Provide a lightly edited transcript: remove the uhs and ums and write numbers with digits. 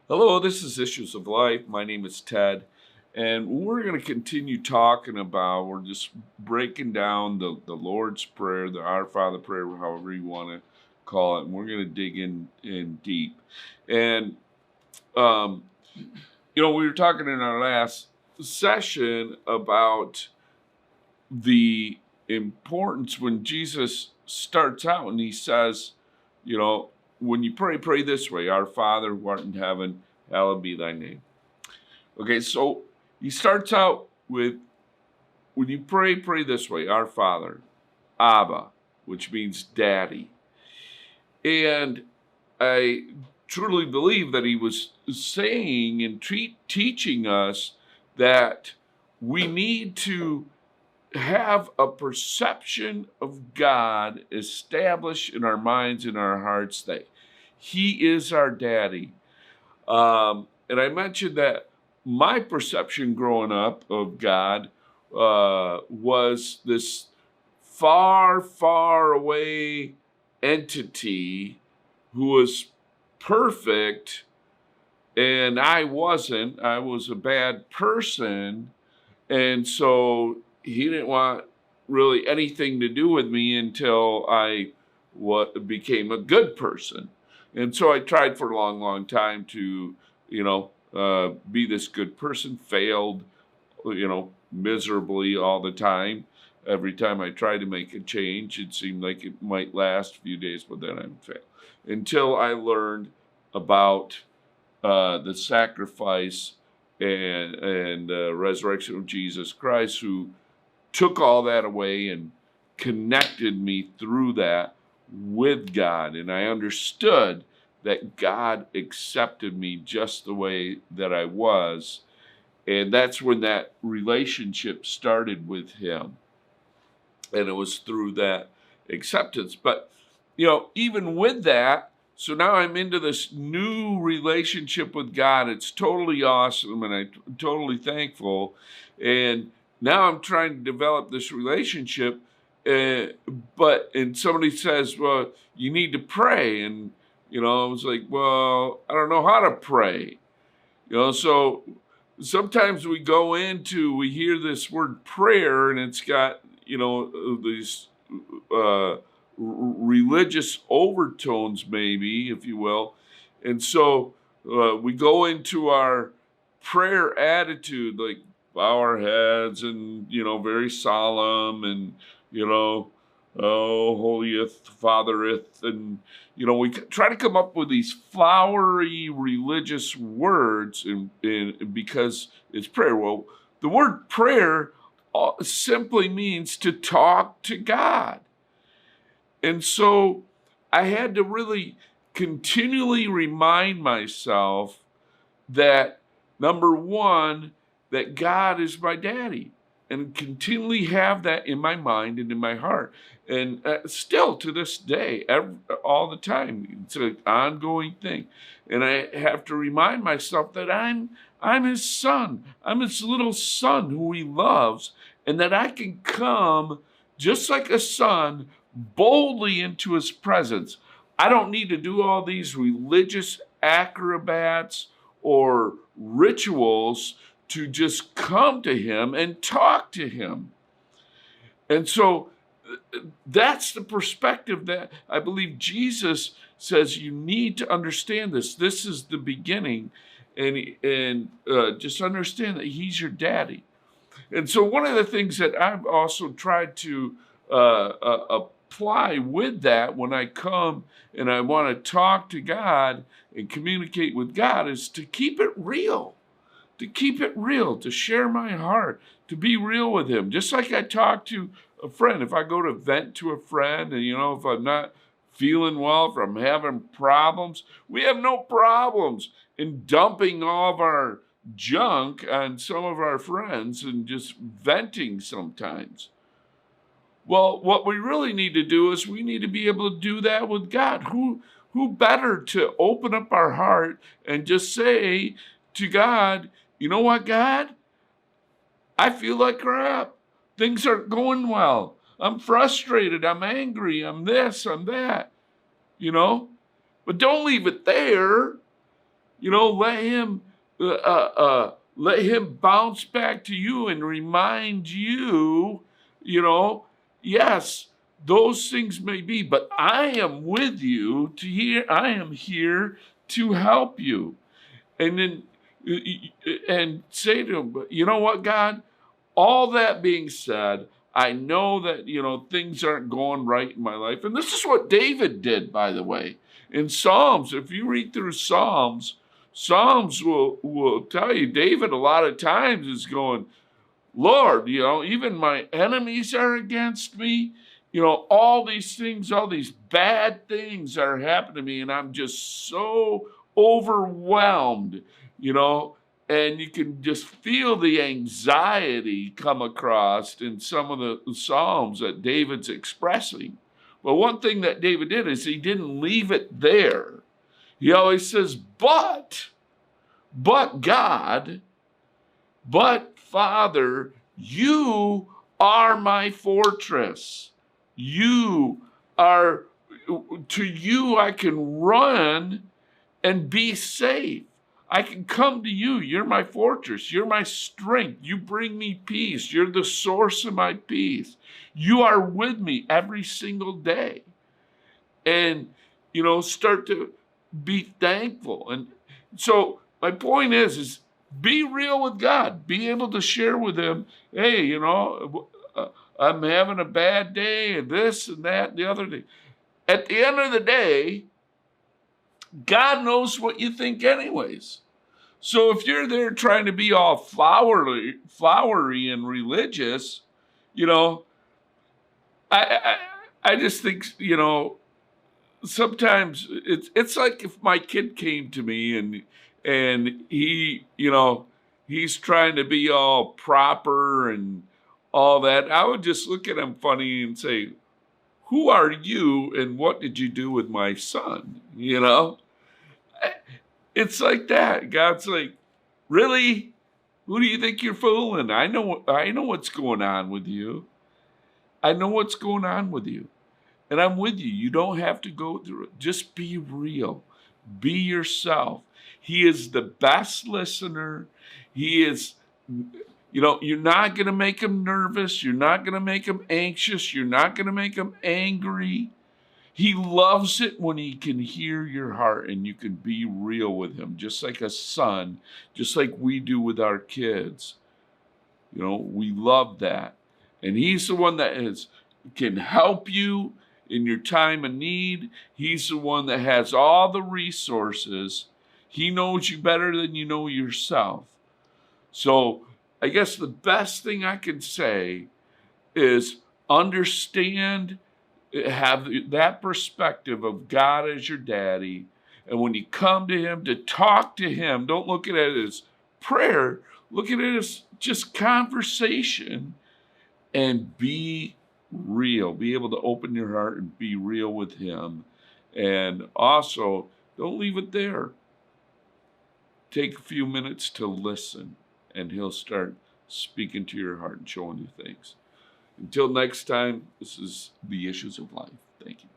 Hello, this is Issues of Life. My name is Ted, and we're going to continue talking about, we're just breaking down the Lord's Prayer, the Our Father Prayer, however you want to call it, and we're going to dig in deep. And, um, we were talking in our last session about the importance when Jesus starts out and he says, you know, when you pray, pray this way: Our Father who art in heaven, hallowed be thy name. Okay, so he starts out with, when you pray, pray this way: Our Father, Abba, which means daddy. And I truly believe that he was saying and teaching us that we need to have a perception of God established in our minds and our hearts that he is our daddy. And I mentioned that my perception growing up of God was this far, far away entity who was perfect, and I wasn't. I was a bad person, and so he didn't want really anything to do with me until I became a good person. And so I tried for a long, long time to, be this good person, failed, miserably all the time. Every time I tried to make a change, it seemed like it might last a few days, but then I would fail. Until I learned about the sacrifice and resurrection of Jesus Christ, who took all that away and connected me through that with God. And I understood that God accepted me just the way that I was. And that's when that relationship started with him. And it was through that acceptance. But, even with that, so now I'm into this new relationship with God. It's totally awesome, and I'm totally thankful. And now I'm trying to develop this relationship, and somebody says, well, you need to pray. And, I was like, well, I don't know how to pray. So sometimes we hear this word prayer, and it's got, these religious overtones, maybe, if you will. And so we go into our prayer attitude, like bow our heads and, very solemn and, oh, holieth, fathereth. And, we try to come up with these flowery religious words because it's prayer. Well, the word prayer simply means to talk to God. And so I had to really continually remind myself that, number one, that God is my daddy, and continually have that in my mind and in my heart. And still to this day, all the time, it's an ongoing thing. And I have to remind myself that I'm his son. I'm his little son who he loves, and that I can come just like a son boldly into his presence. I don't need to do all these religious acrobats or rituals to just come to him and talk to him. And so that's the perspective that I believe Jesus says you need to understand this. This is the beginning, and just understand that he's your daddy. And so one of the things that I've also tried to apply with that when I come and I want to talk to God and communicate with God is to keep it real. To keep it real, to share my heart, to be real with him. Just like I talk to a friend. If I go to vent to a friend and, if I'm not feeling well, if I'm having problems, we have no problems in dumping all of our junk on some of our friends and just venting sometimes. Well, what we really need to do is we need to be able to do that with God. Who better to open up our heart and just say to God, you know what, God? I feel like crap. Things aren't going well. I'm frustrated. I'm angry. I'm this, I'm that. But don't leave it there. let him bounce back to you and remind you, you know, yes, those things may be, but I am with you to here. I am here to help you. And then and say to him, you know what, God, all that being said, I know that, things aren't going right in my life. And this is what David did, by the way. In Psalms, if you read through Psalms will tell you, David a lot of times is going, Lord, even my enemies are against me. All these things, all these bad things are happening to me, and I'm just so overwhelmed, you know, and you can just feel the anxiety come across in some of the Psalms that David's expressing. But one thing that David did is he didn't leave it there. He always says, but God, but Father, you are my fortress. You are, to you I can run and be safe. I can come to you. You're my fortress. You're my strength. You bring me peace. You're the source of my peace. You are with me every single day. And, start to be thankful. And so my point is be real with God. Be able to share with him, hey, I'm having a bad day and this and that and the other day. At the end of the day, God knows what you think anyways. So if you're there trying to be all flowery and religious, I just think, sometimes it's like if my kid came to me and he, he's trying to be all proper and all that, I would just look at him funny and say, who are you and what did you do with my son? It's like that. God's like, really? Who do you think you're fooling? I know what's going on with you. I know what's going on with you. And I'm with you. You don't have to go through it. Just be real. Be yourself. He is the best listener. He is, you're not going to make him nervous. You're not going to make him anxious. You're not going to make him angry. He loves it when he can hear your heart and you can be real with him, just like a son, just like we do with our kids. We love that. And he's the one that can help you in your time of need. He's the one that has all the resources. He knows you better than you know yourself. So I guess the best thing I can say is understand, have that perspective of God as your daddy. And when you come to him to talk to him, don't look at it as prayer. Look at it as just conversation and be real. Be able to open your heart and be real with him. And also, don't leave it there. Take a few minutes to listen, and he'll start speaking to your heart and showing you things. Until next time, this is The Issues of Life. Thank you.